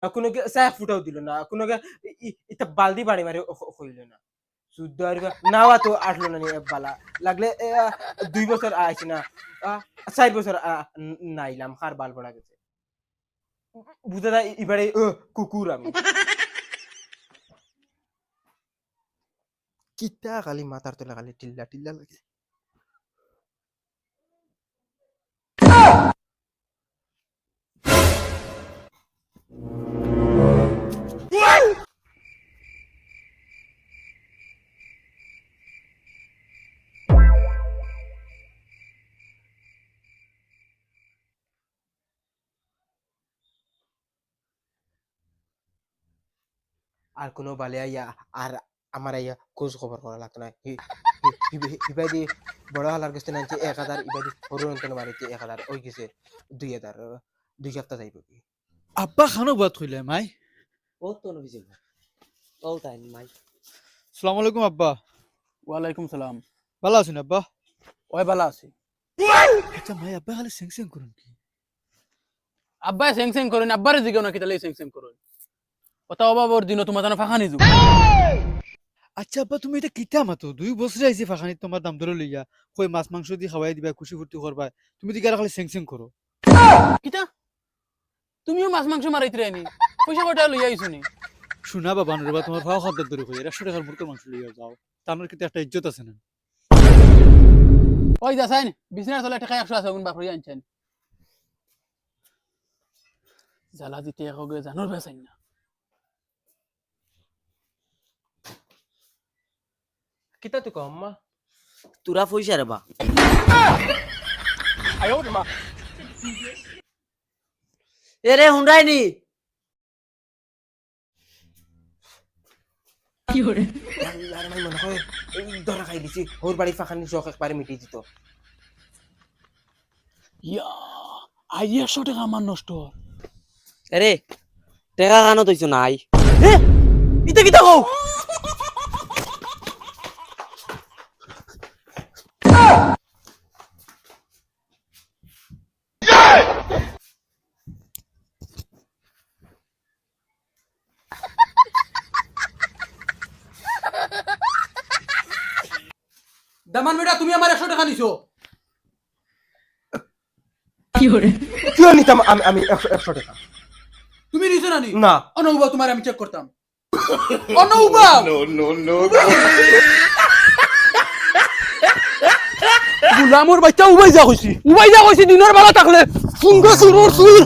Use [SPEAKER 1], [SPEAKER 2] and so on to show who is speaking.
[SPEAKER 1] কোনো চায় ফুটাও দিল না, কোনো এটা বালদি বাড়ি মারি হইল না। শুদ্ধ আর নাওয়া তো আসলো না বালা লাগলে 2 বছর আইছি না, 4 বছর নাইলাম হার বাল পড়া গেছে বুঝে না এবারে কুকুর আমি কিতা খালি মাথার তোলা খালি টিল্লা টিল্লা লাগে। আর কোনো বালে আইয়া আর আমার আইয়া খোঁজ খবর করা লাগতো না। ইবাদি বড় হালার গেছে নাকি 1000, ইবাদি হরুন্তন বাড়িতে 1000 ওই গেছে 2000, 2 সপ্তাহ যাইব কি।
[SPEAKER 2] আব্বা খানো বাদ কইলে মাই
[SPEAKER 3] ও তো নবি যাব ও তাই মাই।
[SPEAKER 2] আসসালামু আলাইকুম আব্বা।
[SPEAKER 4] ওয়ালাইকুম সালাম।
[SPEAKER 2] ভালো আছেন আব্বা?
[SPEAKER 4] ওই ভালো আছি।
[SPEAKER 2] আচ্ছা মাই আব্বা খালি সেং সেং করুন কি?
[SPEAKER 4] আব্বা সেং সেং করেন, আব্বারে জিগাও না কিতালে সেং সেং করেন। ওটা অবাবর দিন তোমার জানো ফাঁকা নিজু।
[SPEAKER 2] আচ্ছা আব্বা তুমি এটা কিতা মাতো 2 বছর আইছে ফাখানি তোমার দাম ধরে লইয়া কই মাছ মাংস দি খাওয়াই দিবা খুশি ফুর্তি করবা, তুমি দিগারা খালি সেং সেং করো।
[SPEAKER 4] কিতা তুমিও মাছ মাংস মারাইতে রাইনি, পয়সা কটা লইয়া আইছো নি?
[SPEAKER 2] শোনা বাবা নুরবা তোমার ভাও খাদ্য ধরে কই 100 টাকার মুরগির মাংস লইয়া যাও, তানোর কিতা একটা ইজ্জত আছে না।
[SPEAKER 4] ওই যাসাইন বিছনার তলে টাকা 100 আছে গুণ বাপরি আনছেন। জ্বালা দিতে একগে জানোর বেসাইন না।
[SPEAKER 1] কিতা তো কম মা
[SPEAKER 3] তোরা পয়সা রে বা
[SPEAKER 1] আয়ো মা
[SPEAKER 3] এরে হুন্ডাইনি
[SPEAKER 1] কি করে আর আমি মনে হয় ধরা খাই দিছি ওর বাড়ি ফাঁকানি শখ একবারে মিটিয়ে দিত।
[SPEAKER 4] ইয়া আই 100 টাকা আমার নষ্ট।
[SPEAKER 3] আরে টাকা কানো তইছো নাই
[SPEAKER 4] এ ইতা কিতা কও? দামান বেটা তুমি আমার 100 টাকা নিছো।
[SPEAKER 1] কি নিতাম আমি 100 টাকা?
[SPEAKER 4] তুমি নিছো না নি?
[SPEAKER 1] না
[SPEAKER 4] অনুবা তোমার আমি চেক করতাম। অনুবা নো নো নো গুলামর বাচ্চা উবাই যা কইছি দিনের বেলা থাকলে ফুঙ্গা সুরুর সুর